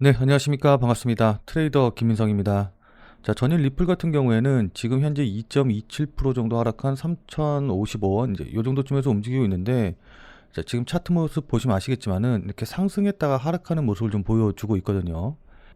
네, 안녕하십니까. 반갑습니다. 트레이더 김민성입니다. 자, 전일 리플 같은 경우에는 지금 현재 2.27% 정도 하락한 3,055원, 이제 요 정도쯤에서 움직이고 있는데, 자, 지금 차트 모습 보시면 아시겠지만은 이렇게 상승했다가 하락하는 모습을 좀 보여주고 있거든요.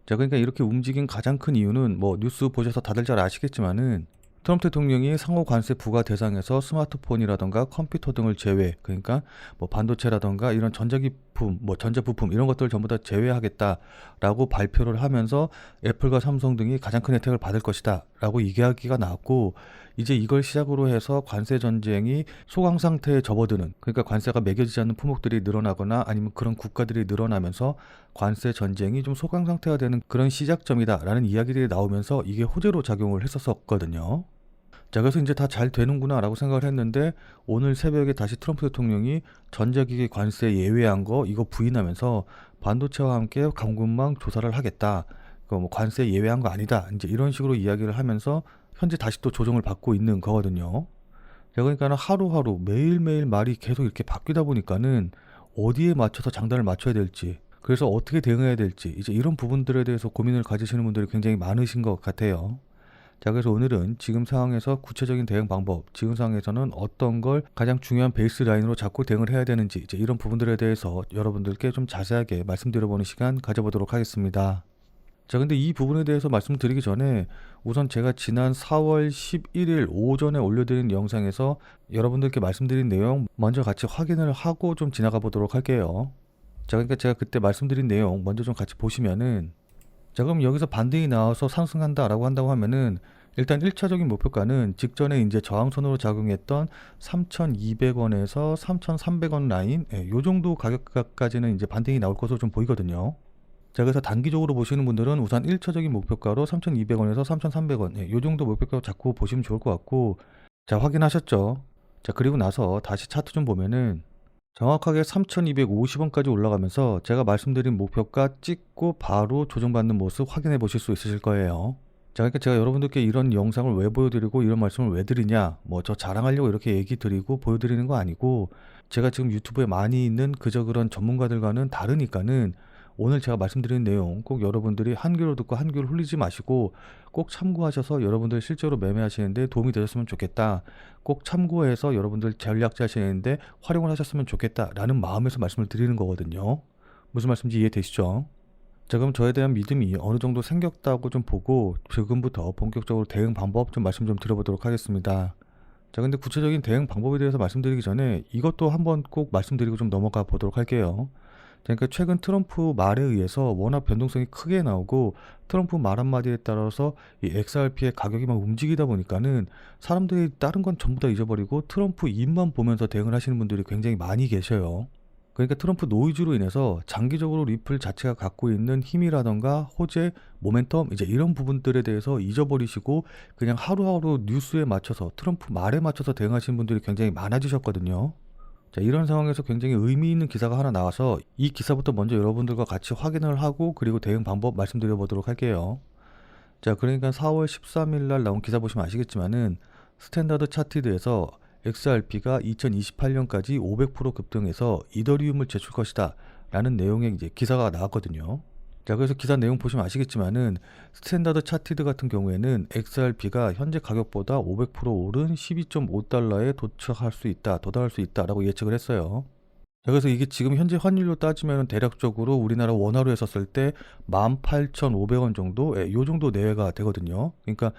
자, 그러니까 이렇게 움직인 가장 큰 이유는 뭐 뉴스 보셔서 다들 잘 아시겠지만은 트럼프 대통령이 상호 관세 부과 대상에서 스마트폰이라던가 컴퓨터 등을 제외, 그러니까 뭐 반도체라던가 이런 전자기품, 뭐 전자부품 이런 것들을 전부 다 제외하겠다라고 발표를 하면서 애플과 삼성 등이 가장 큰 혜택을 받을 것이다라고 이야기가 나왔고, 이제 이걸 시작으로 해서 관세 전쟁이 소강 상태에 접어드는, 그러니까 관세가 매겨지지 않는 품목들이 늘어나거나 아니면 그런 국가들이 늘어나면서 관세 전쟁이 좀 소강 상태가 되는 그런 시작점이다라는 이야기들이 나오면서 이게 호재로 작용을 했었거든요. 자, 그래서 이제 다 잘 되는구나 라고 생각을 했는데, 오늘 새벽에 다시 트럼프 대통령이 전자기기 관세 예외한 거 이거 부인하면서 반도체와 함께 감금망 조사를 하겠다, 뭐 관세 예외한 거 아니다, 이제 이런 식으로 이야기를 하면서 현재 다시 또 조정을 받고 있는 거거든요. 자, 그러니까 하루하루 매일매일 말이 계속 이렇게 바뀌다 보니까는 어디에 맞춰서 장단을 맞춰야 될지, 그래서 어떻게 대응해야 될지, 이제 이런 부분들에 대해서 고민을 가지시는 분들이 굉장히 많으신 것 같아요. 자, 그래서 오늘은 지금 상황에서 구체적인 대응 방법, 지금 상황에서는 어떤 걸 가장 중요한 베이스 라인으로 잡고 대응을 해야 되는지, 이제 이런 부분들에 대해서 여러분들께 좀 자세하게 말씀드려보는 시간 가져보도록 하겠습니다. 자, 근데 이 부분에 대해서 말씀드리기 전에 우선 제가 지난 4월 11일 오전에 올려드린 영상에서 여러분들께 말씀드린 내용 먼저 같이 확인을 하고 좀 지나가 보도록 할게요. 자, 그러니까 제가 그때 말씀드린 내용 먼저 좀 같이 보시면은, 자, 그럼 여기서 반등이 나와서 상승한다라고 한다고 하면은 일단 1차적인 목표가는 직전에 이제 저항선으로 작용했던 3,200원에서 3,300원 라인, 요 정도 가격까지는 이제 반등이 나올 것으로 좀 보이거든요. 자, 그래서 단기적으로 보시는 분들은 우선 1차적인 목표가로 3,200원에서 3,300원, 요 정도 목표가로 잡고 보시면 좋을 것 같고, 자, 확인하셨죠? 자, 그리고 나서 다시 차트 좀 보면은 정확하게 3,250원까지 올라가면서 제가 말씀드린 목표가 찍고 바로 조정받는 모습 확인해 보실 수 있으실 거예요. 자, 그러니까 제가 여러분들께 이런 영상을 왜 보여드리고 이런 말씀을 왜 드리냐, 뭐 저 자랑하려고 이렇게 얘기 드리고 보여드리는 거 아니고, 제가 지금 유튜브에 많이 있는 그저 그런 전문가들과는 다르니까는 오늘 제가 말씀드리는 내용 꼭 여러분들이 한 귀로 듣고 한 귀로 흘리지 마시고 꼭 참고하셔서 여러분들 실제로 매매하시는데 도움이 되셨으면 좋겠다, 꼭 참고해서 여러분들 전략 짜시는데 활용을 하셨으면 좋겠다라는 마음에서 말씀을 드리는 거거든요. 무슨 말씀인지 이해되시죠? 자, 그럼 저에 대한 믿음이 어느 정도 생겼다고 좀 보고 지금부터 본격적으로 대응 방법 좀 말씀 좀 드려보도록 하겠습니다. 자, 근데 구체적인 대응 방법에 대해서 말씀드리기 전에 이것도 한번 꼭 말씀드리고 좀 넘어가 보도록 할게요. 그러니까 최근 트럼프 말에 의해서 워낙 변동성이 크게 나오고, 트럼프 말 한마디에 따라서 이 XRP의 가격이 막 움직이다 보니까는 사람들이 다른 건 전부 다 잊어버리고 트럼프 입만 보면서 대응을 하시는 분들이 굉장히 많이 계셔요. 그러니까 트럼프 노이즈로 인해서 장기적으로 리플 자체가 갖고 있는 힘이라던가 호재, 모멘텀, 이제 이런 부분들에 대해서 잊어버리시고 그냥 하루하루 뉴스에 맞춰서 트럼프 말에 맞춰서 대응하시는 분들이 굉장히 많아지셨거든요. 자, 이런 상황에서 굉장히 의미 있는 기사가 하나 나와서 이 기사부터 먼저 여러분들과 같이 확인을 하고 그리고 대응 방법 말씀드려 보도록 할게요. 자, 그러니까 4월 13일 날 나온 기사 보시면 아시겠지만은 스탠다드 차티드에서 XRP가 2028년까지 500% 급등해서 이더리움을 제출 것이다 라는 내용의 이제 기사가 나왔거든요. 자, 그래서 기사 내용 보시면 아시겠지만은 스탠다드 차티드 같은 경우에는 XRP가 현재 가격보다 500% 오른 12.5달러에 도착할 수 있다, 도달할 수 있다라고 예측을 했어요. 자, 그래서 이게 지금 현재 환율로 따지면 대략적으로 우리나라 원화로 했었을 때 18,500원 정도, 요 정도 내외가 되거든요. 그러니까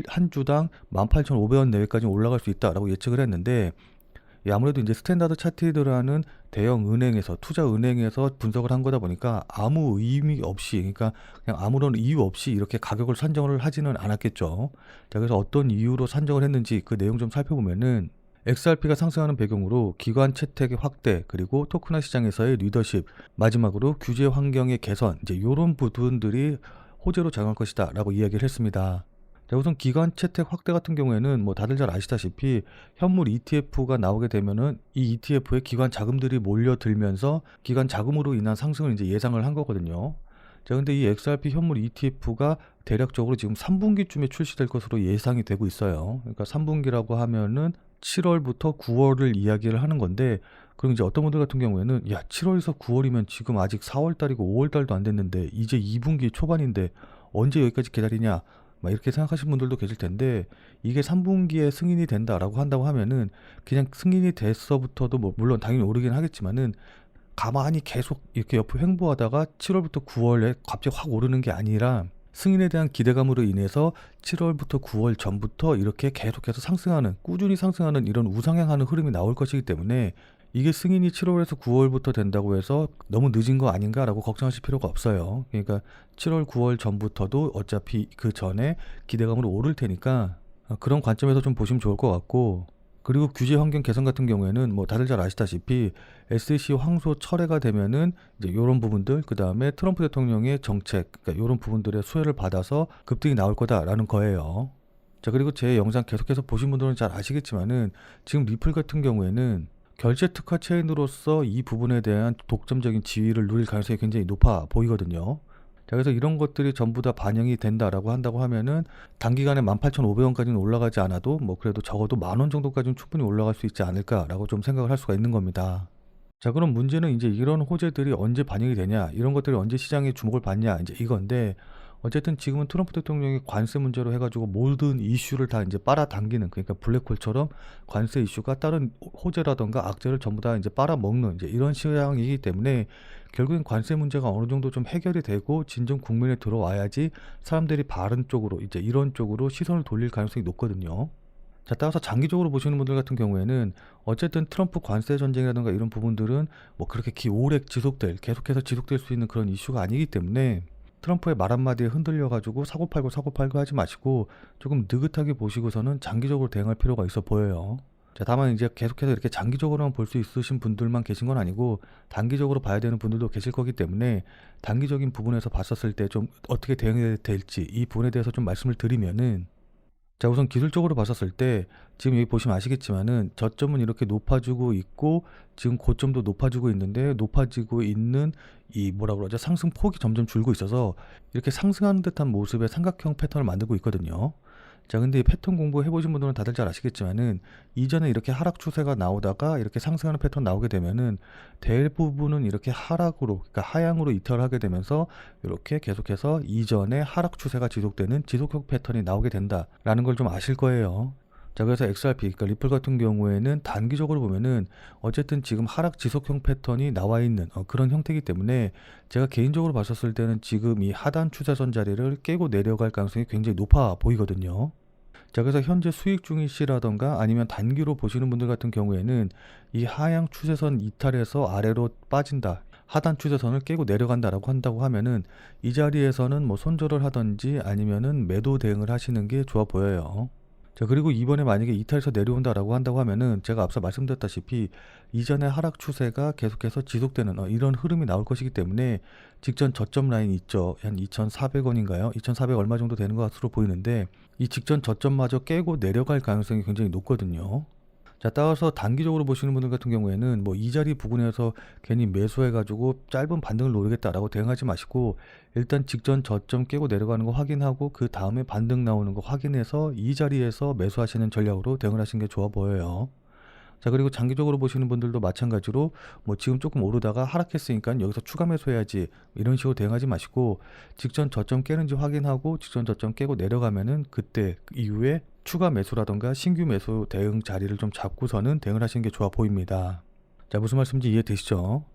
한 주당 18,500원 내외까지 올라갈 수 있다라고 예측을 했는데, 아무래도 이제 스탠다드 차티드라는 대형 은행에서, 투자 은행에서 분석을 한 거다 보니까 아무 의미 없이, 그러니까 그냥 아무런 이유 없이 이렇게 가격을 산정을 하지는 않았겠죠. 자, 그래서 어떤 이유로 산정을 했는지 그 내용 좀 살펴보면은 XRP가 상승하는 배경으로 기관 채택의 확대, 그리고 토크나 시장에서의 리더십, 마지막으로 규제 환경의 개선, 이제 이런 부분들이 호재로 작용할 것이다 라고 이야기를 했습니다. 자, 우선 기관 채택 확대 같은 경우에는 뭐 다들 잘 아시다시피 현물 ETF가 나오게 되면은 이 ETF에 기관 자금들이 몰려들면서 기관 자금으로 인한 상승을 이제 예상을 한 거거든요. 자, 근데 이 XRP 현물 ETF가 대략적으로 지금 3분기쯤에 출시될 것으로 예상이 되고 있어요. 그러니까 3분기라고 하면은 7월부터 9월을 이야기를 하는 건데, 그럼 이제 어떤 분들 같은 경우에는 야 7월에서 9월이면 지금 아직 4월 달이고 5월 달도 안 됐는데 이제 2분기 초반인데 언제 여기까지 기다리냐 막 이렇게 생각하시는 분들도 계실 텐데 이게 3분기에 승인이 된다라고 한다고 하면은 그냥 승인이 돼서부터도 뭐 물론 당연히 오르긴 하겠지만은 가만히 계속 이렇게 옆을 횡보하다가 7월부터 9월에 갑자기 확 오르는 게 아니라 승인에 대한 기대감으로 인해서 7월부터 9월 전부터 이렇게 계속해서 상승하는 꾸준히 상승하는 이런 우상향하는 흐름이 나올 것이기 때문에 이게 승인이 7월에서 9월부터 된다고 해서 너무 늦은 거 아닌가라고 걱정하실 필요가 없어요. 그러니까 7월, 9월 전부터도 어차피 그 전에 기대감으로 오를 테니까 그런 관점에서 좀 보시면 좋을 것 같고 그리고 규제 환경 개선 같은 경우에는 뭐 다들 잘 아시다시피 SEC 황소 철회가 되면은 이제 요런 부분들 그다음에 트럼프 대통령의 정책 그러니까 요런 부분들의 수혜를 받아서 급등이 나올 거다라는 거예요. 자, 그리고 제 영상 계속해서 보신 분들은 잘 아시겠지만은 지금 리플 같은 경우에는 결제 특화 체인으로서 이 부분에 대한 독점적인 지위를 누릴 가능성이 굉장히 높아 보이거든요. 자, 그래서 이런 것들이 전부 다 반영이 된다라고 한다고 하면은 단기간에 18,500원까지는 올라가지 않아도 뭐 그래도 적어도 10,000원 정도까지는 충분히 올라갈 수 있지 않을까라고 좀 생각을 할 수가 있는 겁니다. 자, 그럼 문제는 이제 이런 호재들이 언제 반영이 되냐, 이런 것들이 언제 시장에 주목을 받냐, 이제 이건데, 어쨌든 지금은 트럼프 대통령이 관세 문제로 해가지고 모든 이슈를 다 이제 빨아당기는, 그러니까 블랙홀처럼 관세 이슈가 다른 호재라던가 악재를 전부 다 이제 빨아먹는 이제 이런 시장이기 때문에 결국엔 관세 문제가 어느 정도 좀 해결이 되고 진정 국면에 들어와야지 사람들이 바른 쪽으로 이제 이런 쪽으로 시선을 돌릴 가능성이 높거든요. 자, 따라서 장기적으로 보시는 분들 같은 경우에는 어쨌든 트럼프 관세 전쟁이라든가 이런 부분들은 뭐 그렇게 오래 계속해서 지속될 수 있는 그런 이슈가 아니기 때문에 트럼프의 말 한마디에 흔들려가지고 사고팔고 하지 마시고 조금 느긋하게 보시고서는 장기적으로 대응할 필요가 있어 보여요. 자, 다만 이제 계속해서 이렇게 장기적으로만 볼 수 있으신 분들만 계신 건 아니고 단기적으로 봐야 되는 분들도 계실 거기 때문에 단기적인 부분에서 봤었을 때 좀 어떻게 대응해야 될지 이 부분에 대해서 좀 말씀을 드리면은 자, 우선 기술적으로 봤었을 때 지금 여기 보시면 아시겠지만은 저점은 이렇게 높아지고 있고 지금 고점도 높아지고 있는데 높아지고 있는 이 뭐라 그러죠? 상승폭이 점점 줄고 있어서 이렇게 상승하는 듯한 모습의 삼각형 패턴을 만들고 있거든요. 자, 근데 이 패턴 공부 해보신 분들은 다들 잘 아시겠지만은 이전에 이렇게 하락 추세가 나오다가 이렇게 상승하는 패턴 나오게 되면은 대부분은 이렇게 하락으로, 그러니까 하향으로 이탈을 하게 되면서 이렇게 계속해서 이전에 하락 추세가 지속되는 지속형 패턴이 나오게 된다라는 걸 좀 아실 거예요. 자, 그래서 XRP, 그러니까 리플 같은 경우에는 단기적으로 보면은 어쨌든 지금 하락 지속형 패턴이 나와 있는 그런 형태이기 때문에 제가 개인적으로 봤었을 때는 지금 이 하단 추세선 자리를 깨고 내려갈 가능성이 굉장히 높아 보이거든요. 자, 그래서 현재 수익 중이시라던가 아니면 단기로 보시는 분들 같은 경우에는 이 하향 추세선 이탈해서 아래로 빠진다, 하단 추세선을 깨고 내려간다라고 한다고 하면은 이 자리에서는 뭐 손절을 하든지 아니면은 매도 대응을 하시는 게 좋아 보여요. 자, 그리고 이번에 만약에 이탈해서 내려온다라고 한다고 하면은 제가 앞서 말씀드렸다시피 이전의 하락 추세가 계속해서 지속되는 이런 흐름이 나올 것이기 때문에 직전 저점 라인 있죠. 한 2,400원인가요? 2,400 얼마 정도 되는 것으로 보이는데 이 직전 저점마저 깨고 내려갈 가능성이 굉장히 높거든요. 자, 따라서 단기적으로 보시는 분들 같은 경우에는 뭐 이 자리 부근에서 괜히 매수해가지고 짧은 반등을 노리겠다라고 대응하지 마시고 일단 직전 저점 깨고 내려가는 거 확인하고 그 다음에 반등 나오는 거 확인해서 이 자리에서 매수하시는 전략으로 대응을 하시는 게 좋아 보여요. 자, 그리고 장기적으로 보시는 분들도 마찬가지로 뭐 지금 조금 오르다가 하락했으니까 여기서 추가 매수해야지 이런 식으로 대응하지 마시고 직전 저점 깨는지 확인하고 직전 저점 깨고 내려가면은 그때 이후에 추가 매수라던가 신규 매수 대응 자리를 좀 잡고서는 대응을 하시는 게 좋아 보입니다. 자, 무슨 말씀인지 이해되시죠?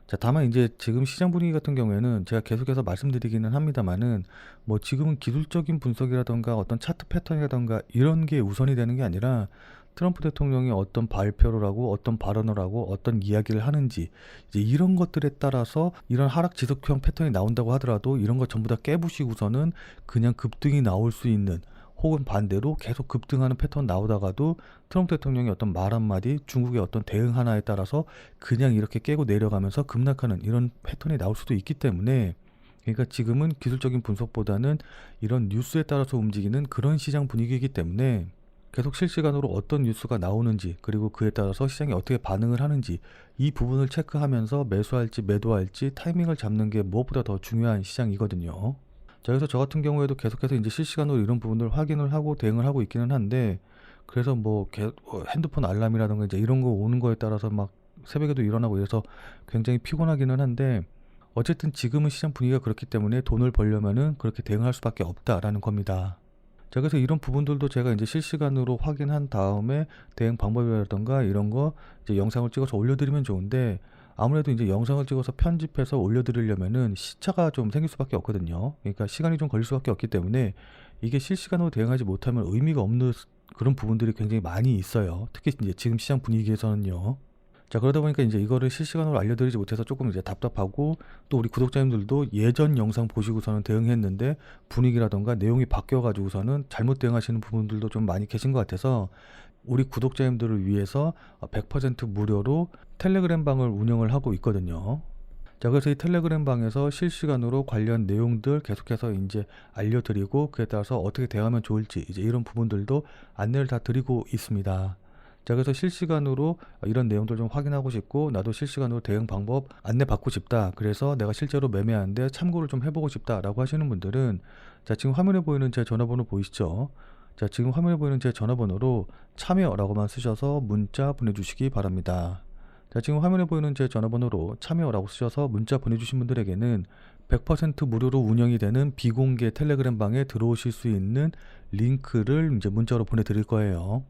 자, 다만 이제 지금 시장 분위기 같은 경우에는 제가 계속해서 말씀드리기는 합니다만은 뭐 지금은 기술적인 분석이라던가 어떤 차트 패턴이라던가 이런 게 우선이 되는 게 아니라 트럼프 대통령이 어떤 발표를 하고 어떤 발언을 하고 어떤 이야기를 하는지 이제 이런 것들에 따라서 이런 하락 지속형 패턴이 나온다고 하더라도 이런 거 전부 다 깨부시고서는 그냥 급등이 나올 수 있는 혹은 반대로 계속 급등하는 패턴 나오다가도 트럼프 대통령이 어떤 말 한마디 중국의 어떤 대응 하나에 따라서 그냥 이렇게 깨고 내려가면서 급락하는 이런 패턴이 나올 수도 있기 때문에 그러니까 지금은 기술적인 분석보다는 이런 뉴스에 따라서 움직이는 그런 시장 분위기이기 때문에 계속 실시간으로 어떤 뉴스가 나오는지 그리고 그에 따라서 시장이 어떻게 반응을 하는지 이 부분을 체크하면서 매수할지 매도할지 타이밍을 잡는 게 무엇보다 더 중요한 시장이거든요. 자, 그래서 저 같은 경우에도 계속해서 이제 실시간으로 이런 부분을 확인을 하고 대응을 하고 있기는 한데 그래서 뭐 핸드폰 알람이라든가 이제 이런 거 오는 거에 따라서 막 새벽에도 일어나고 이래서 굉장히 피곤하기는 한데 어쨌든 지금은 시장 분위기가 그렇기 때문에 돈을 벌려면은 그렇게 대응할 수밖에 없다라는 겁니다. 자, 그래서 이런 부분들도 제가 이제 실시간으로 확인한 다음에 대응 방법이라든가 이런 거 이제 영상을 찍어서 올려드리면 좋은데 아무래도 이제 영상을 찍어서 편집해서 올려드리려면은 시차가 좀 생길 수밖에 없거든요. 그러니까 시간이 좀 걸릴 수밖에 없기 때문에 이게 실시간으로 대응하지 못하면 의미가 없는 그런 부분들이 굉장히 많이 있어요. 특히 이제 지금 시장 분위기에서는요. 자, 그러다 보니까 이제 이거를 실시간으로 알려드리지 못해서 조금 이제 답답하고 또 우리 구독자님들도 예전 영상 보시고서는 대응했는데 분위기라던가 내용이 바뀌어가지고서는 잘못 대응하시는 부분들도 좀 많이 계신 것 같아서 우리 구독자님들을 위해서 100% 무료로 텔레그램 방을 운영을 하고 있거든요. 자, 그래서 이 텔레그램 방에서 실시간으로 관련 내용들 계속해서 이제 알려드리고 그에 따라서 어떻게 대응하면 좋을지 이제 이런 부분들도 안내를 다 드리고 있습니다. 자, 그래서 실시간으로 이런 내용들 좀 확인하고 싶고 나도 실시간으로 대응 방법 안내 받고 싶다. 그래서 내가 실제로 매매하는데 참고를 좀 해보고 싶다라고 하시는 분들은 자, 지금 화면에 보이는 제 전화번호 보이시죠? 자, 지금 화면에 보이는 제 전화번호로 참여라고만 쓰셔서 문자 보내주시기 바랍니다. 자, 지금 화면에 보이는 제 전화번호로 참여라고 쓰셔서 문자 보내주신 분들에게는 100% 무료로 운영이 되는 비공개 텔레그램 방에 들어오실 수 있는 링크를 이제 문자로 보내드릴 거예요.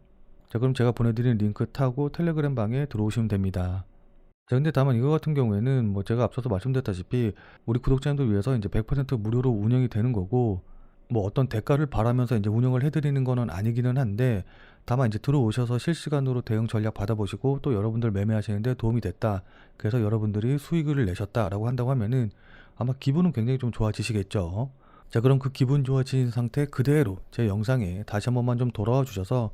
자, 그럼 제가 보내드린 링크 타고 텔레그램 방에 들어오시면 됩니다. 자, 근데 다만 이거 같은 경우에는 뭐 제가 앞서서 말씀드렸다시피 우리 구독자님들 위해서 이제 100% 무료로 운영이 되는 거고 뭐 어떤 대가를 바라면서 이제 운영을 해드리는 거는 아니기는 한데 다만 이제 들어오셔서 실시간으로 대응 전략 받아보시고 또 여러분들 매매하시는데 도움이 됐다. 그래서 여러분들이 수익을 내셨다라고 한다고 하면은 아마 기분은 굉장히 좀 좋아지시겠죠. 자, 그럼 그 기분 좋아진 상태 그대로 제 영상에 다시 한 번만 좀 돌아와 주셔서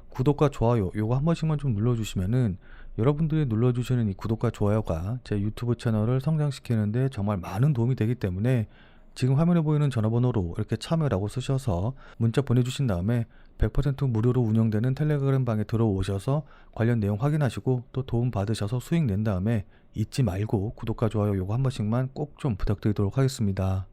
구독과 좋아요 요거 한 번씩만 좀 눌러주시면은 여러분들이 눌러주시는 이 구독과 좋아요가 제 유튜브 채널을 성장시키는데 정말 많은 도움이 되기 때문에 지금 화면에 보이는 전화번호로 이렇게 참여라고 쓰셔서 문자 보내주신 다음에 100% 무료로 운영되는 텔레그램 방에 들어오셔서 관련 내용 확인하시고 또 도움 받으셔서 수익 낸 다음에 잊지 말고 구독과 좋아요 요거 한 번씩만 꼭 좀 부탁드리도록 하겠습니다.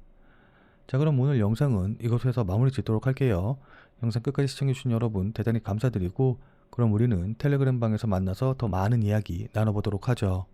자, 그럼 오늘 영상은 이것에서 마무리 짓도록 할게요. 영상 끝까지 시청해주신 여러분 대단히 감사드리고 그럼 우리는 텔레그램 방에서 만나서 더 많은 이야기 나눠보도록 하죠.